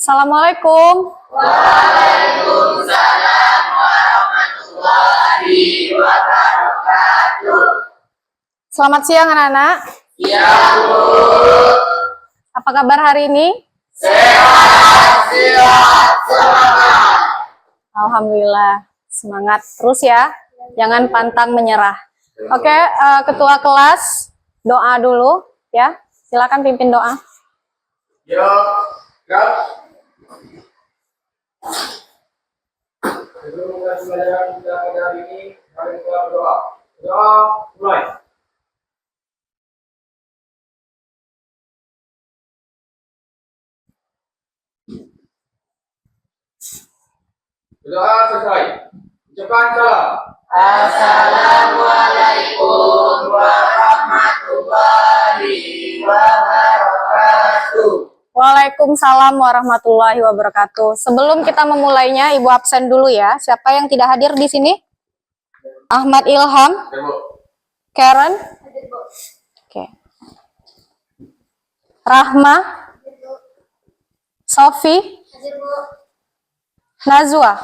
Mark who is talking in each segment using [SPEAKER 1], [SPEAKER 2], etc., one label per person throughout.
[SPEAKER 1] Assalamualaikum.
[SPEAKER 2] Waalaikumsalam warahmatullahi wabarakatuh.
[SPEAKER 1] Selamat siang anak-anak.
[SPEAKER 2] Ya Bu.
[SPEAKER 1] Apa kabar hari ini?
[SPEAKER 2] Sehat, semangat.
[SPEAKER 1] Alhamdulillah, semangat terus ya. Jangan pantang menyerah. Oke, ketua kelas doa dulu ya. Silakan pimpin doa.
[SPEAKER 2] Yo, Kak. Sebelum mulai pelajaran kita pada hari ini, mari kita berdoa. Doa mulai. Doa selesai. Ucapkan salam. Assalamualaikum warahmatullahi wabarakatuh.
[SPEAKER 1] Waalaikumsalam warahmatullahi wabarakatuh. Sebelum kita memulainya, Ibu absen dulu ya. Siapa yang tidak hadir di sini? Ahmad Ilham, Karen, oke. Rahma, Sofi, Nazwa.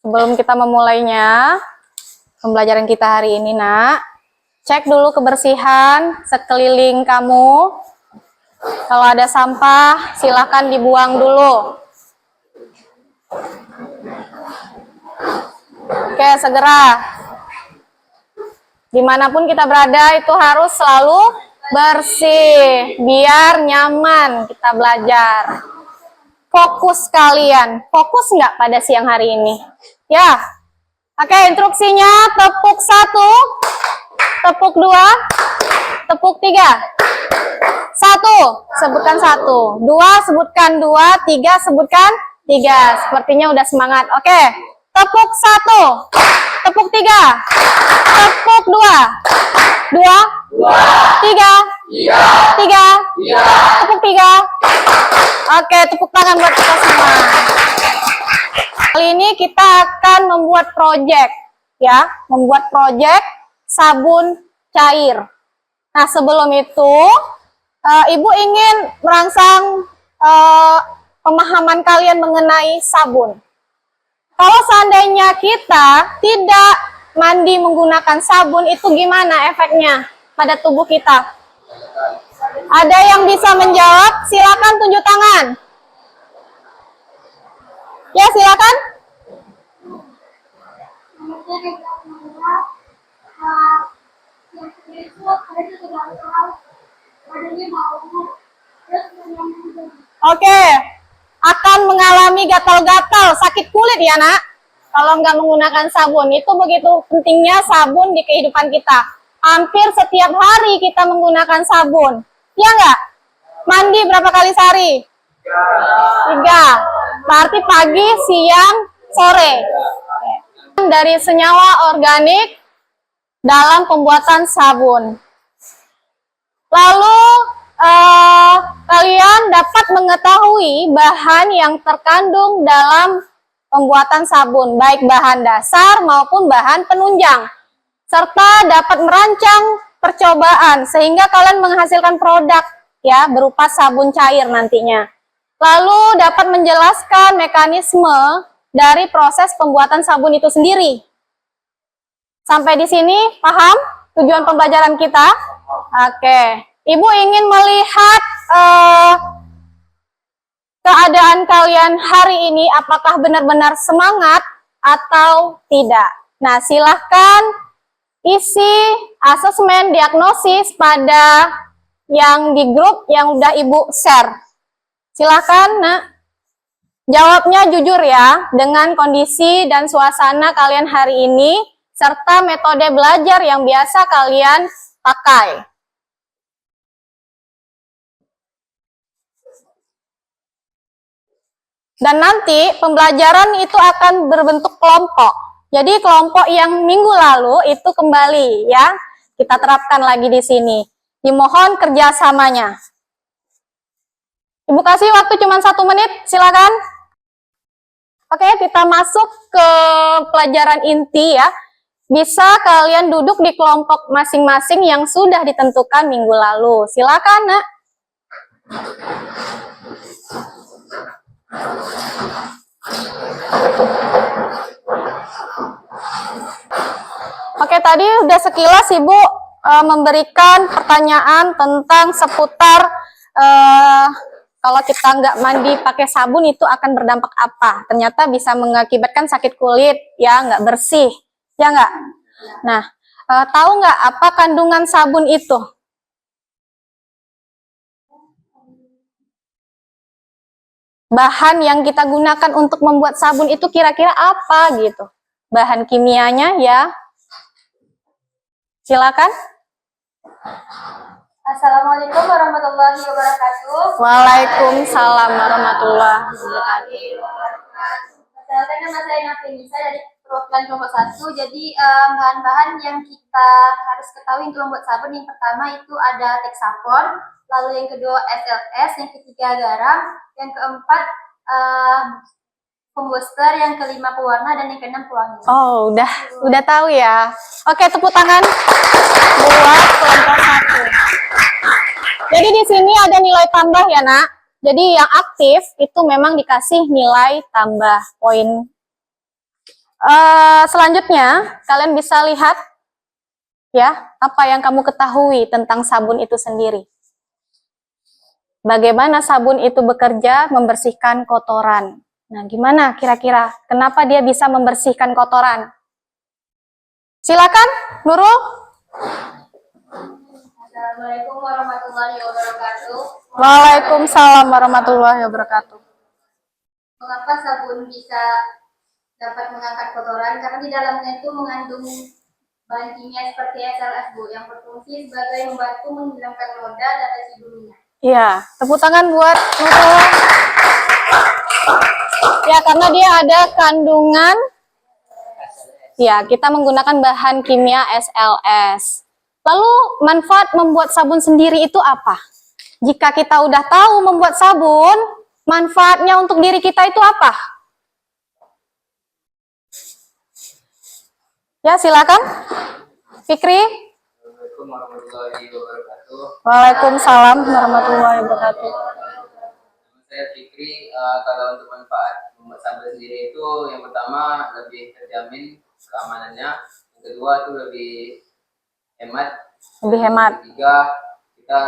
[SPEAKER 1] Sebelum kita memulainya, pembelajaran kita hari ini, Nak, cek dulu kebersihan sekeliling kamu. Kalau ada sampah, silakan dibuang dulu. Oke, segera. Dimanapun kita berada, itu harus selalu bersih, biar nyaman kita belajar. Fokus kalian, fokus nggak pada siang hari ini? Ya, oke, instruksinya tepuk 1, tepuk 2, tepuk 3. 1, sebutkan 1. 2, sebutkan 2. 3, sebutkan 3. Sepertinya udah semangat. Oke, tepuk 1, tepuk 3, tepuk 2, 2, 3, 3, tepuk 3. Oke, tepuk tangan buat kita semua. Kali ini kita akan membuat project, ya, membuat project sabun cair. Nah, sebelum itu, Ibu ingin merangsang pemahaman kalian mengenai sabun. Kalau seandainya kita tidak mandi menggunakan sabun, itu gimana efeknya pada tubuh kita? Ada yang bisa menjawab? Silakan tunjuk tangan. Ya, silakan. Oke, akan mengalami gatal-gatal, sakit kulit ya, Nak. Kalau nggak menggunakan sabun, itu begitu pentingnya sabun di kehidupan kita. Hampir setiap hari kita menggunakan sabun. Ya nggak? Mandi berapa kali sehari? 3. Berarti pagi, siang, sore. Dari senyawa organik dalam pembuatan sabun. Lalu kalian dapat mengetahui bahan yang terkandung dalam pembuatan sabun, baik bahan dasar maupun bahan penunjang, serta dapat merancang percobaan sehingga kalian menghasilkan produk ya berupa sabun cair nantinya. Lalu dapat menjelaskan mekanisme dari proses pembuatan sabun itu sendiri. Sampai di sini paham tujuan pembelajaran kita? Oke, Ibu ingin melihat keadaan kalian hari ini apakah benar-benar semangat atau tidak. Nah, silahkan isi asesmen diagnosis pada yang di grup yang udah Ibu share. Silahkan, Nak. Jawabnya jujur ya, dengan kondisi dan suasana kalian hari ini, serta metode belajar yang biasa kalian pakai. Dan nanti pembelajaran itu akan berbentuk kelompok. Jadi kelompok yang minggu lalu itu kembali ya, kita terapkan lagi di sini. Dimohon kerjasamanya. Ibu kasih waktu cuma 1 menit, silakan. Oke, kita masuk ke pelajaran inti ya. Bisa kalian duduk di kelompok masing-masing yang sudah ditentukan minggu lalu. Silakan, Nak. Oke, tadi udah sekilas Ibu memberikan pertanyaan tentang seputar kalau kita nggak mandi pakai sabun itu akan berdampak apa? Ternyata bisa mengakibatkan sakit kulit, ya nggak bersih, ya nggak? Nah, tahu nggak apa kandungan sabun itu? Bahan yang kita gunakan untuk membuat sabun itu kira-kira apa gitu? Bahan kimianya ya? Silakan.
[SPEAKER 3] Assalamualaikum warahmatullahi wabarakatuh.
[SPEAKER 1] Waalaikumsalam warahmatullahi wabarakatuh.
[SPEAKER 3] Perkenalkan nama saya Nafisa dari perwakilan kelompok 1. Jadi bahan-bahan yang kita harus ketahui untuk membuat sabun, yang pertama itu ada teksafon, lalu yang kedua SLS, yang ketiga garam, yang keempat komposter, yang kelima pewarna, dan yang keenam pewangi.
[SPEAKER 1] Oh, udah tahu ya. Oke, tepuk tangan buat kelompok 1. Jadi di sini ada nilai tambah ya, Nak. Jadi yang aktif itu memang dikasih nilai tambah poin. Selanjutnya, kalian bisa lihat ya, apa yang kamu ketahui tentang sabun itu sendiri. Bagaimana sabun itu bekerja membersihkan kotoran. Nah, gimana kira-kira? Kenapa dia bisa membersihkan kotoran? Silakan, Nurul.
[SPEAKER 3] Assalamualaikum warahmatullahi wabarakatuh.
[SPEAKER 1] Waalaikumsalam warahmatullahi wabarakatuh.
[SPEAKER 3] Mengapa sabun bisa dapat mengangkat kotoran? Karena di dalamnya itu mengandung bahan kimia seperti SLS, Bu, yang berfungsi sebagai membantu menghilangkan noda dan residu minyak.
[SPEAKER 1] Iya, tepuk tangan buat Nurul. Ya, karena dia ada kandungan, ya kita menggunakan bahan kimia SLS. Lalu manfaat membuat sabun sendiri itu apa? Jika kita udah tahu membuat sabun, manfaatnya untuk diri kita itu apa? Ya, silakan. Fikri.
[SPEAKER 2] Assalamualaikum warahmatullahi wabarakatuh.
[SPEAKER 1] Waalaikumsalam warahmatullahi wabarakatuh.
[SPEAKER 2] Saya Fikri. Kalau untuk manfaat membuat sabun sendiri itu, yang pertama lebih terjamin keamanannya, yang kedua itu lebih hemat,
[SPEAKER 1] Lebih hemat.
[SPEAKER 2] yang ketiga kita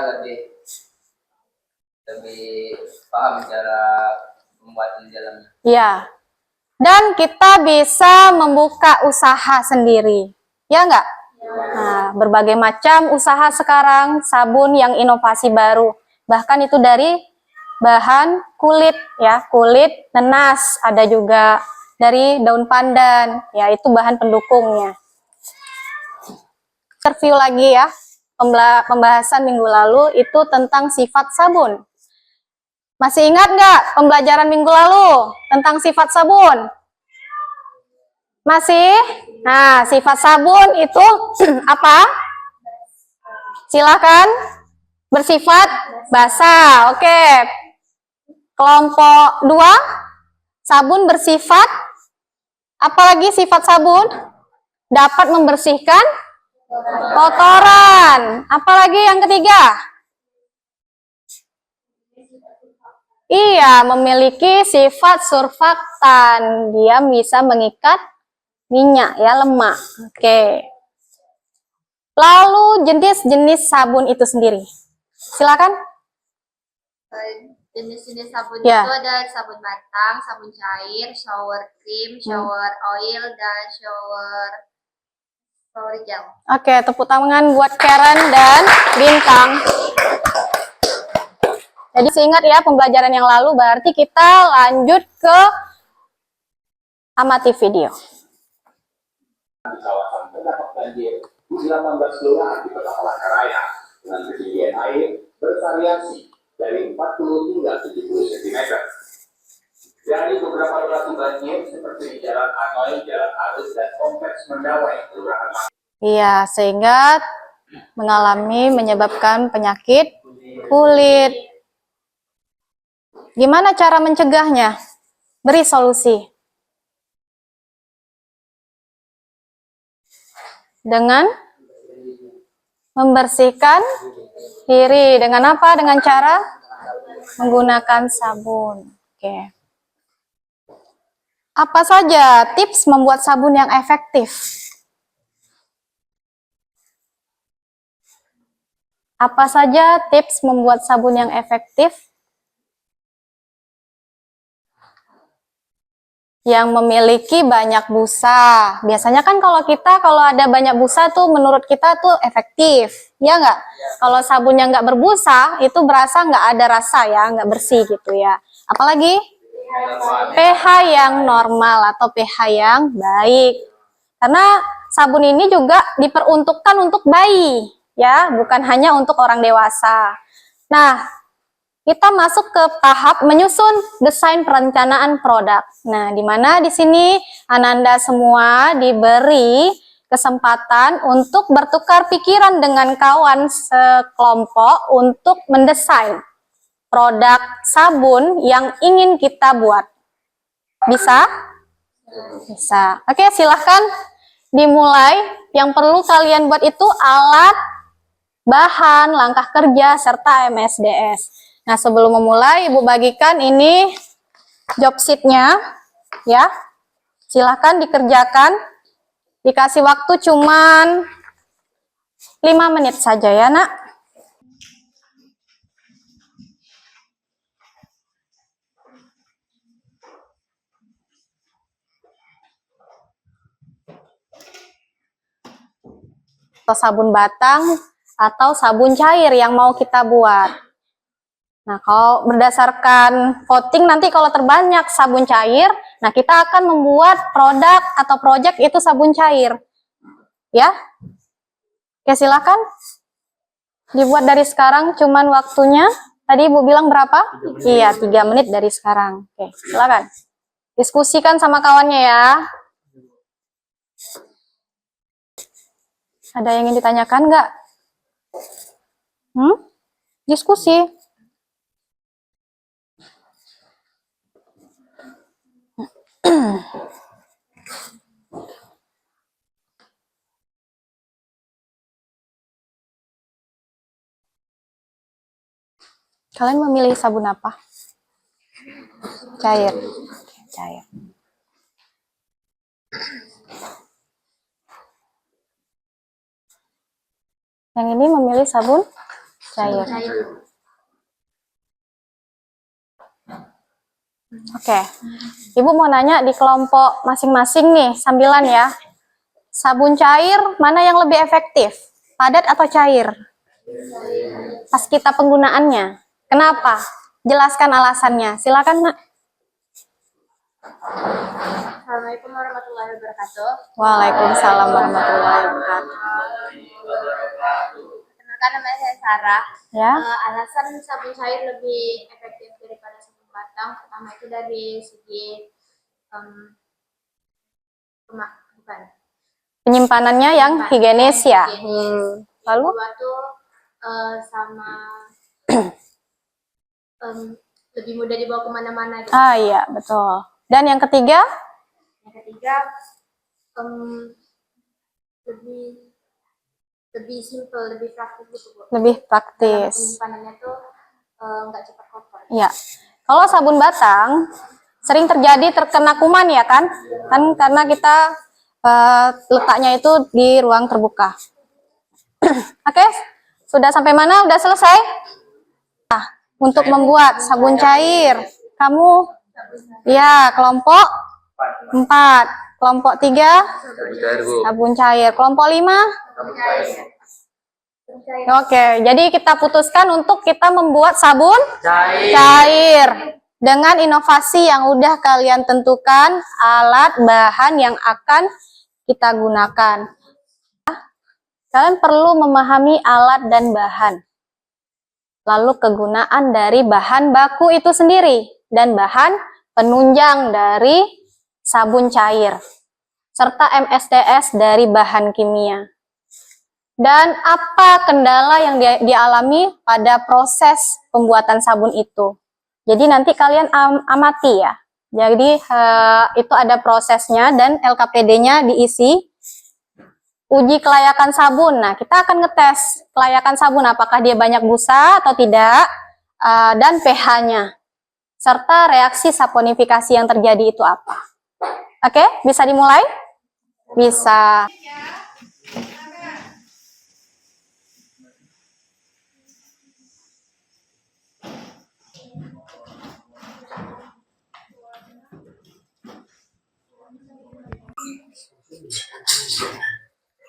[SPEAKER 2] lebih paham cara membuat di dalamnya.
[SPEAKER 1] Iya. Dan kita bisa membuka usaha sendiri. Ya enggak? Nah, berbagai macam usaha sekarang, sabun yang inovasi baru. Bahkan itu dari bahan kulit, ya, kulit nenas. Ada juga dari daun pandan, ya, itu bahan pendukungnya. Review lagi ya, pembahasan minggu lalu itu tentang sifat sabun. Masih ingat nggak pembelajaran minggu lalu tentang sifat sabun? Masih? Nah, sifat sabun itu apa? Silakan. Bersifat basah. Oke. Kelompok 2, sabun bersifat, apalagi sifat sabun? Dapat membersihkan kotoran. Apalagi yang ketiga? Iya, memiliki sifat surfaktan. Dia bisa mengikat minyak, ya, lemak. Oke. Lalu jenis-jenis sabun itu sendiri. Silakan.
[SPEAKER 3] Jenis-jenis sabun
[SPEAKER 1] Ya.
[SPEAKER 3] itu ada sabun batang, sabun cair, shower cream, shower oil, dan shower gel.
[SPEAKER 1] Oke, tepuk tangan buat Karen dan Bintang. Jadi seingat ya pembelajaran yang lalu, berarti kita lanjut ke amati video.
[SPEAKER 4] Di kawasan terdampak banjir di 18 kelurahan di Kota Palangkaraya dengan ketinggian air bervariasi dari 40 hingga 70 cm. Dari beberapa lokasi banjir seperti di Jalan Anoy, Jalan Arus, dan Kompleks Mendawai, Kelurahan.
[SPEAKER 1] Iya, sehingga menyebabkan penyakit kulit. Gimana cara mencegahnya? Beri solusi. Dengan membersihkan diri. Dengan apa? Dengan cara menggunakan sabun. Oke. Apa saja tips membuat sabun yang efektif? Apa saja tips membuat sabun yang efektif? Yang memiliki banyak busa. Biasanya kan kalau ada banyak busa tuh menurut kita tuh efektif, ya nggak? Kalau sabunnya nggak berbusa, itu berasa nggak ada rasa ya, nggak bersih gitu ya. Apalagi pH yang normal atau pH yang baik. Karena sabun ini juga diperuntukkan untuk bayi, ya, bukan hanya untuk orang dewasa. Nah, kita masuk ke tahap menyusun desain perencanaan produk. Nah, di mana di sini Ananda semua diberi kesempatan untuk bertukar pikiran dengan kawan sekelompok untuk mendesain produk sabun yang ingin kita buat. Bisa? Bisa. Oke, silahkan dimulai. Yang perlu kalian buat itu alat, bahan, langkah kerja, serta MSDS. Nah, sebelum memulai, Ibu bagikan ini job sheet-nya, ya. Silahkan dikerjakan. Dikasih waktu cuman 5 menit saja ya, Nak. Atau sabun batang, atau sabun cair yang mau kita buat. Nah, kalau berdasarkan voting nanti kalau terbanyak sabun cair, nah kita akan membuat produk atau project itu sabun cair. Ya. Oke, silakan. Dibuat dari sekarang, cuman waktunya tadi Ibu bilang berapa? Iya, 3 menit dari sekarang. Oke, silakan. Diskusikan sama kawannya ya. Ada yang ingin ditanyakan nggak? Diskusi. Kalian memilih sabun apa? Cair. Cair. Yang ini memilih sabun cair. Oke. Ibu mau nanya di kelompok masing-masing nih, sambilan ya. Sabun cair mana yang lebih efektif? Padat atau cair? Pas kita penggunaannya. Kenapa? Jelaskan alasannya. Silakan, Mak.
[SPEAKER 3] Assalamualaikum warahmatullahi wabarakatuh.
[SPEAKER 1] Waalaikumsalam warahmatullahi wabarakatuh.
[SPEAKER 3] Kenalkan, nama saya Sarah.
[SPEAKER 1] Ya.
[SPEAKER 3] Alasan sabun cair lebih efektif daripada sabun batang, pertama itu dari segi bukan.
[SPEAKER 1] Penyimpanannya yang higienis ya. Lalu?
[SPEAKER 3] Kedua tuh sama lebih mudah dibawa kemana-mana. Gitu.
[SPEAKER 1] Ah iya, betul. Dan yang ketiga?
[SPEAKER 3] Yang ketiga lebih simple, lebih praktis gitu Bu.
[SPEAKER 1] Lebih praktis.
[SPEAKER 3] Penyimpanannya tuh nggak cepat kotor.
[SPEAKER 1] Iya. Kalau sabun batang sering terjadi terkena kuman ya kan? Kan karena kita letaknya itu di ruang terbuka. Oke, sudah sampai mana? Udah selesai? Nah, untuk membuat sabun cair, kamu ya kelompok 4, kelompok 3 sabun cair, kelompok 5 Oke, jadi kita putuskan untuk kita membuat sabun cair dengan inovasi yang udah kalian tentukan, alat, bahan yang akan kita gunakan. Kalian perlu memahami alat dan bahan. Lalu kegunaan dari bahan baku itu sendiri dan bahan penunjang dari sabun cair serta MSDS dari bahan kimia. Dan apa kendala yang dialami pada proses pembuatan sabun itu. Jadi nanti kalian amati ya. Jadi itu ada prosesnya dan LKPD-nya diisi. Uji kelayakan sabun. Nah, kita akan ngetes kelayakan sabun apakah dia banyak busa atau tidak, dan pH-nya, serta reaksi saponifikasi yang terjadi itu apa. Oke, bisa dimulai? Bisa.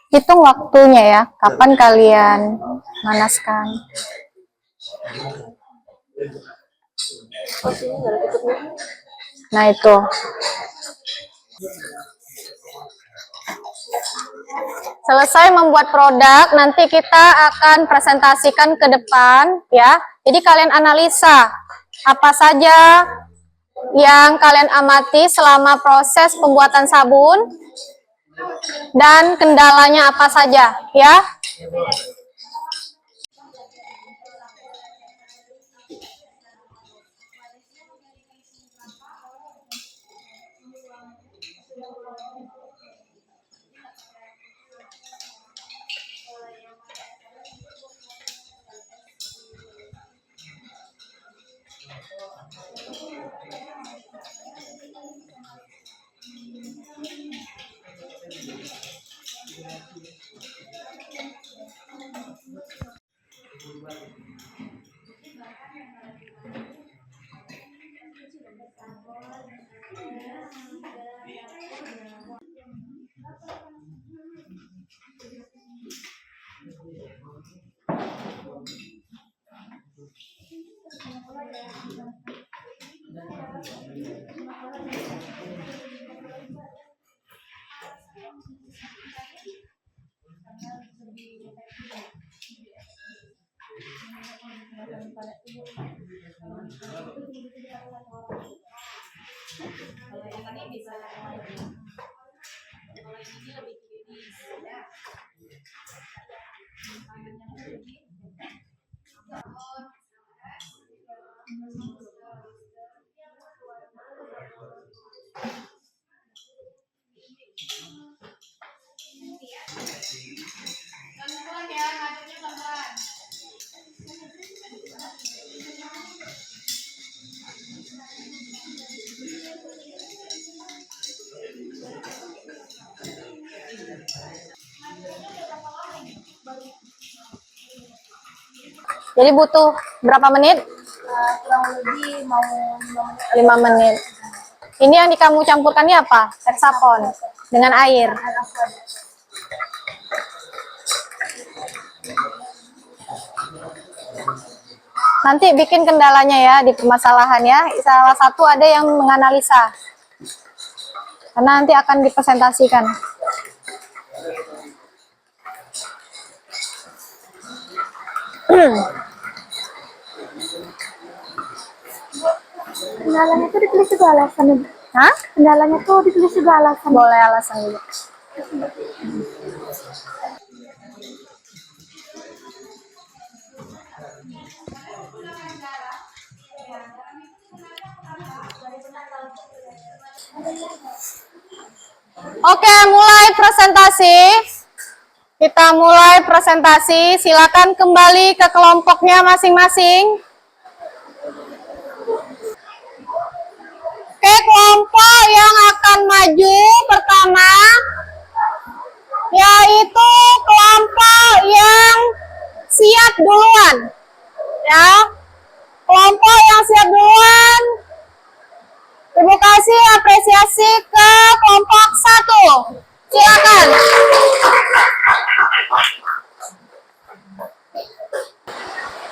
[SPEAKER 1] Hitung waktunya ya, kapan kalian manaskan. Nah itu. Selesai membuat produk, nanti kita akan presentasikan ke depan ya. Jadi kalian analisa apa saja yang kalian amati selama proses pembuatan sabun dan kendalanya apa saja ya. Jadi butuh berapa menit?
[SPEAKER 3] Kurang lebih mau
[SPEAKER 1] 5 menit. Ini yang kamu campurkan ini apa? Hexapon dengan air. Nanti bikin kendalanya ya di permasalahan ya. Salah satu ada yang menganalisa. Karena nanti akan dipresentasikan.
[SPEAKER 3] kendalanya tuh ditulis juga alasannya.
[SPEAKER 1] Hah?
[SPEAKER 3] Kendalanya tuh ditulis juga alasan.
[SPEAKER 1] Boleh alasan dulu. Oke, mulai presentasi. Kita mulai presentasi. Silakan kembali ke kelompoknya masing-masing. Oke, kelompok yang akan maju pertama yaitu kelompok yang siap duluan. Ya. Kelompok yang siap duluan. Ibu kasih apresiasi ke kelompok 1. Silakan.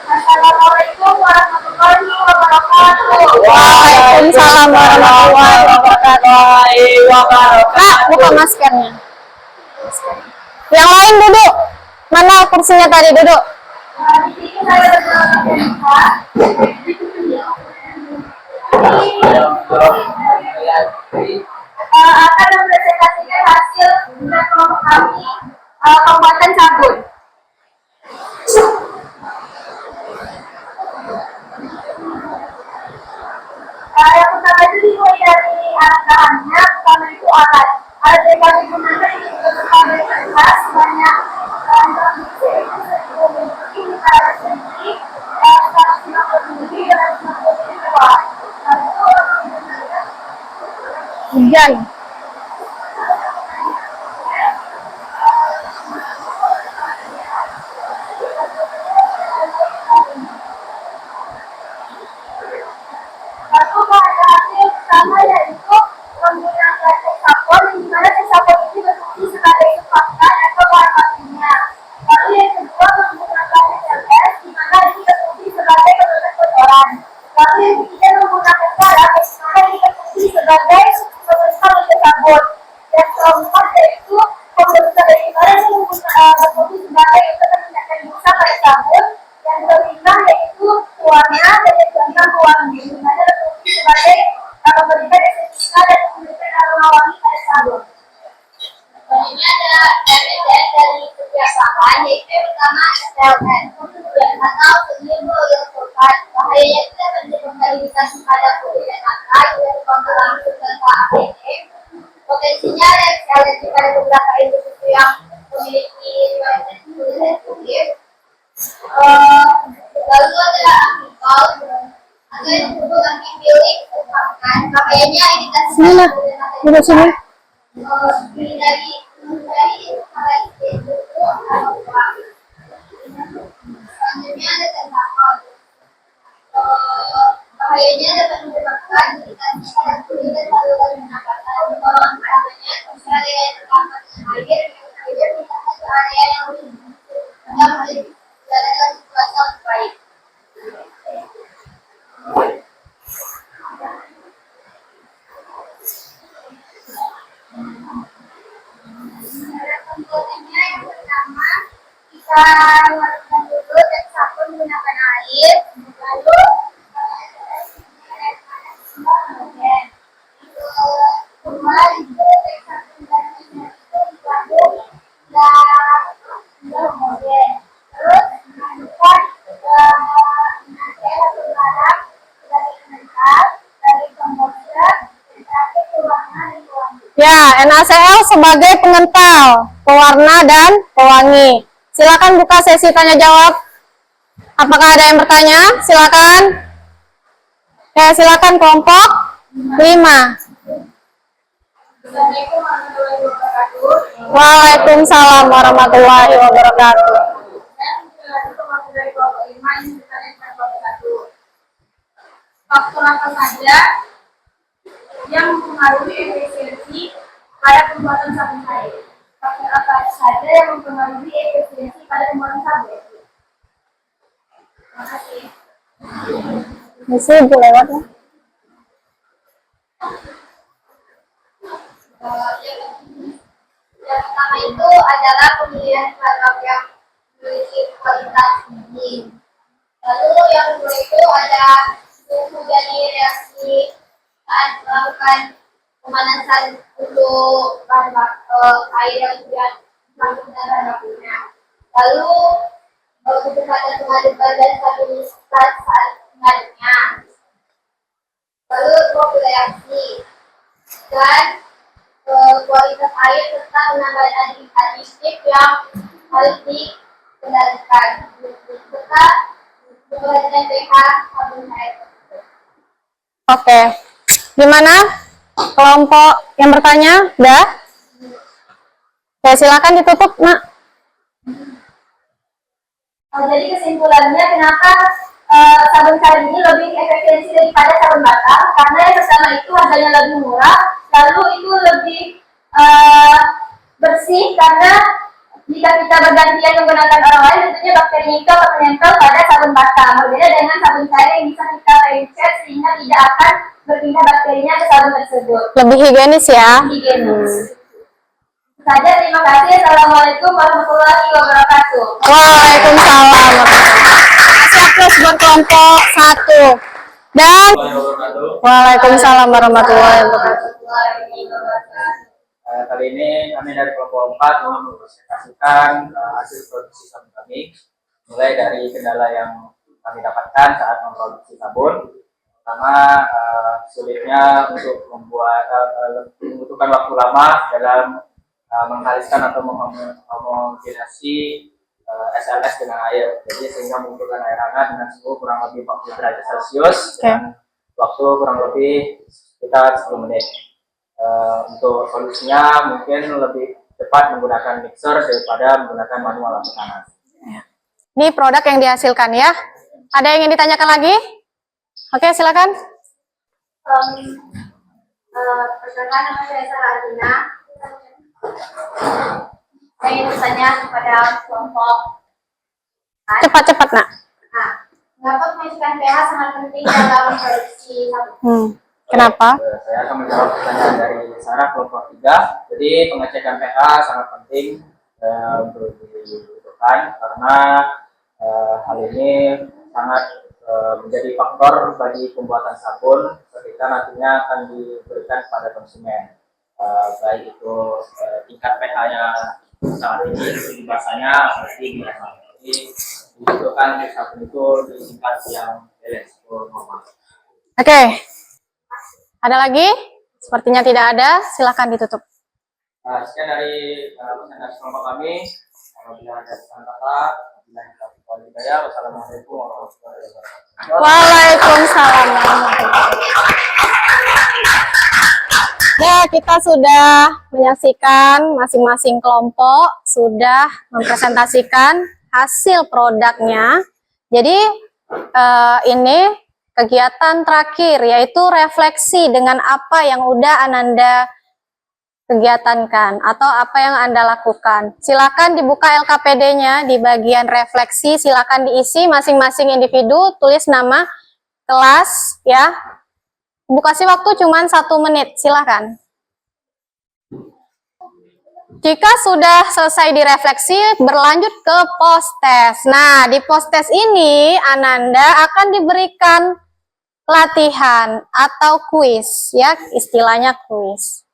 [SPEAKER 3] Assalamualaikum warahmatullahi wabarakatuh.
[SPEAKER 1] Waalaikumsalam warahmatullahi wabarakatuh. Kak, buka maskernya. Yang lain duduk. Mana kursinya tadi duduk?
[SPEAKER 3] Di sini saya akan mempresentasikan hasil dari kelompok kami pembuatan sabun. Yang pertama itu dimulai dari alat bahannya, pertama itu alat. Alat yang kami gunakan itu sebagai kertas banyak ini alat sendiri 150 ml
[SPEAKER 1] Hujan.
[SPEAKER 3] Lalu pada hasil pertama yaitu menggunakan hexagon, di mana hexagon ini berfungsi sebagai sepakat atau bahan bakunya. Lalu yang kedua menggunakan SLS, di mana ini berfungsi sebagai penutup kotoran. Lalu yang ketiga menggunakan garam, di mana ini berfungsi sebagai penutup hexagon. Yang keempat yaitu pembentukan dari mana ini berfungsi sebagai untuk memindahkan busa pada sabun. Yang kelima yaitu warna dan yang keenam pewangi, di mana berfungsi sebagai pemberikan estetika dan memberikan aroma wangi pada sabun. Selanjutnya ada MSN dari setiap bahan, yaitu yang pertama SLN atau sodium sulfat. Bahayanya itu dapat menyebabkan iritasi pada kulit dan mata jika dikontrol langsung tanpa APD. Potensinya reaksi alergi pada beberapa individu yang memiliki riwayat kulit sensitif. Lalu ada amikal atau yang disebut antipilik. Bahayanya iritasi pada kulit dan mata
[SPEAKER 1] Sini.
[SPEAKER 3] dari hal itu selanjutnya ada tentakel. Bahayanya dapat menyebabkan iritasi pada kulit dan saluran pernapasan. Tolong utamanya bisa dengan terpapar dengan air tidak ke area yang memiliki dalam situasi yang baik. Komponennya yang pertama kita masukkan dulu dan sabun menggunakan air, lalu
[SPEAKER 1] Ya, NaCl sebagai pengental, pewarna dan pewangi. Silakan buka sesi tanya jawab. Apakah ada yang bertanya? Silakan. Ya, silakan kelompok 5. Waalaikumsalam warahmatullahi wabarakatuh.
[SPEAKER 3] Faktor apa saja yang mempengaruhi efisiensi pada pembuatan sabun cair? Faktor apa saja yang mempengaruhi efisiensi pada pembuatan sabun? Terima kasih.
[SPEAKER 1] Misi ibu lewat ya.
[SPEAKER 3] Yang pertama itu adalah pemilihan produk yang memiliki kualitas tinggi. Lalu yang kedua itu ada suhu dari reaksi saat melakukan pemanasan untuk bahan air yang sudah masuk dalam bakunya. Lalu kecepatan pengadukan dan stabilitas saat mengaduknya. Lalu profil reaksi dan kualitas air serta penambahan aditif yang harus dikendalikan serta memperhatikan pH sabun air.
[SPEAKER 1] Oke. Gimana? Kelompok yang bertanya? Udah? Ya, silakan ditutup, Nak.
[SPEAKER 3] Jadi kesimpulannya kenapa sabun cair ini lebih efisiensi daripada sabun batang, karena yang pertama itu harganya lebih murah, lalu itu lebih bersih karena jika kita bergantian menggunakan orang lain tentunya bakterinya itu akan menempel pada sabun batang, berbeda dengan sabun cair yang bisa kita pencet sehingga tidak akan berpindah bakterinya ke sabun tersebut.
[SPEAKER 1] Lebih higienis ya.
[SPEAKER 3] Higienis. Saja, terima kasih. Assalamualaikum warahmatullahi wabarakatuh.
[SPEAKER 1] Waalaikumsalam. Kasih aplaus buat kelompok 1. Dan Waalaikumsalam warahmatullahi wabarakatuh.
[SPEAKER 5] Kali ini kami dari kelompok 4 mempresentasikan hasil produksi sabun kami, mulai dari kendala yang kami dapatkan saat memproduksi sabun. Pertama, sulitnya untuk membutuhkan waktu lama dalam menghaluskan atau menghomogeniasi SLS dengan air, jadi sehingga membutuhkan air hangat dengan suhu kurang lebih 40 derajat Celcius dan waktu kurang lebih sekitar 10 menit. Untuk solusinya mungkin lebih cepat menggunakan mixer daripada menggunakan manual atau panas.
[SPEAKER 1] Ini produk yang dihasilkan ya. Ada yang ingin ditanyakan lagi? Oke, silakan.
[SPEAKER 3] Perkenalkan, nama saya Sarah Adina. Saya ingin bertanya kepada kelompok.
[SPEAKER 1] Cepat-cepat, Nak.
[SPEAKER 3] Nah, mengapa pengecekan pH sangat penting dalam produksi sabun?
[SPEAKER 1] Kenapa?
[SPEAKER 5] Saya akan menjawab pertanyaan dari Sarah kelompok 3. Jadi pengecekan pH sangat penting untuk dibutuhkan karena hal ini sangat menjadi faktor bagi pembuatan sabun ketika nantinya akan diberikan kepada konsumen. Baik itu tingkat pH-nya sangat tinggi, bahasanya seperti biasa. Jadi dibutuhkan untuk sabun itu di tingkat yang balance atau normal.
[SPEAKER 1] Oke. Ada lagi? Sepertinya tidak ada. Silakan ditutup.
[SPEAKER 5] Sekian dari presentasi kelompok kami. Apabila ada kata-kata, wassalamualaikum warahmatullahi wabarakatuh.
[SPEAKER 1] Waalaikumsalam warahmatullahi wabarakatuh. Ya, kita sudah menyaksikan masing-masing kelompok sudah mempresentasikan hasil produknya. Jadi ini kegiatan terakhir yaitu refleksi dengan apa yang udah Ananda kegiatankan atau apa yang Anda lakukan. Silakan dibuka LKPD-nya di bagian refleksi, silakan diisi masing-masing individu, tulis nama, kelas ya. Bu kasih waktu cuma 1 menit, silakan. Jika sudah selesai direfleksi, berlanjut ke post-test. Nah, di post-test ini Ananda akan diberikan latihan atau kuis ya, istilahnya kuis.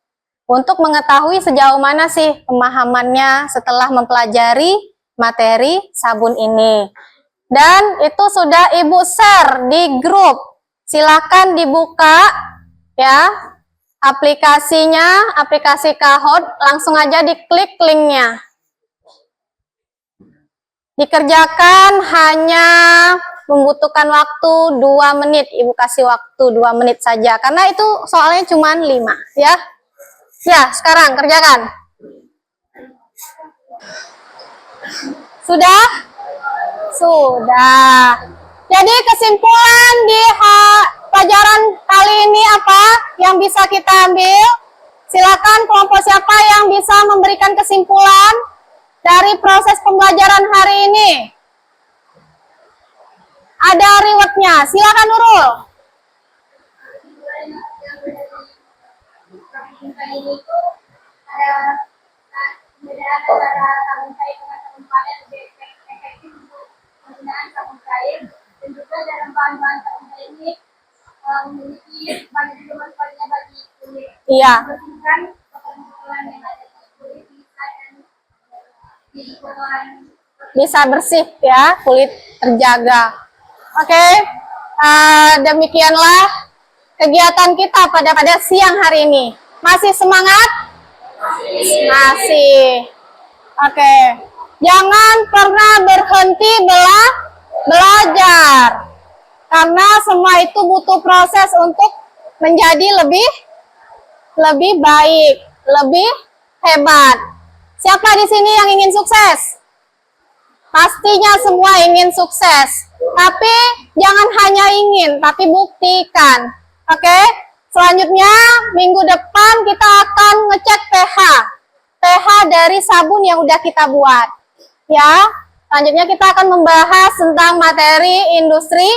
[SPEAKER 1] Untuk mengetahui sejauh mana sih pemahamannya setelah mempelajari materi sabun ini. Dan itu sudah Ibu share di grup. Silakan dibuka ya aplikasinya, aplikasi Kahoot, langsung aja diklik linknya. Dikerjakan hanya membutuhkan waktu 2 menit, Ibu kasih waktu 2 menit saja, karena itu soalnya cuma 5 ya. Ya, sekarang kerjakan. Sudah? Sudah. Jadi kesimpulan di pelajaran kali ini apa yang bisa kita ambil? Silakan kelompok siapa yang bisa memberikan kesimpulan dari proses pembelajaran hari ini? Ada rewardnya, silakan Nurul.
[SPEAKER 3] Ini itu ada perbedaan antara sabun cair dengan sabun padat lebih efektif untuk penggunaan sabun cair, dan juga dalam bahan-bahan sabun cair ini memiliki banyak manfaatnya bagi kulit.
[SPEAKER 1] Iya.
[SPEAKER 3] Membersihkan kotoran-kotoran yang ada di kulit dan di kotoran.
[SPEAKER 1] Bisa bersih ya, kulit terjaga. Oke, demikianlah kegiatan kita pada siang hari ini. Masih semangat? Masih. Oke. Jangan pernah berhenti belajar. Karena semua itu butuh proses untuk menjadi lebih baik, lebih hebat. Siapa di sini yang ingin sukses? Pastinya semua ingin sukses. Tapi jangan hanya ingin, tapi buktikan. Oke? Selanjutnya, minggu depan kita akan ngecek pH. pH dari sabun yang udah kita buat. Ya, selanjutnya kita akan membahas tentang materi industri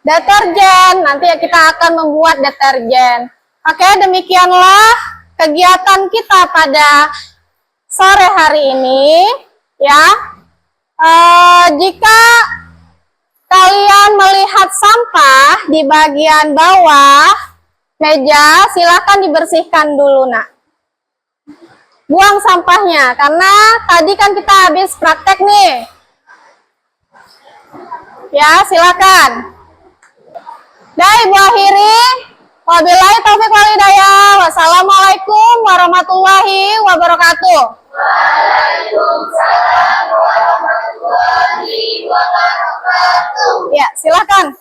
[SPEAKER 1] deterjen. Nanti kita akan membuat deterjen. Oke, demikianlah kegiatan kita pada sore hari ini. Ya, jika kalian melihat sampah di bagian bawah meja, silakan dibersihkan dulu, Nak. Buang sampahnya, karena tadi kan kita habis praktek nih. Ya, silakan. Dah, Ibu akhiri. Wabillahi taufiq wal hidayah. Wassalamualaikum warahmatullahi wabarakatuh. Waalaikumsalam warahmatullahi wabarakatuh. Ya, silakan.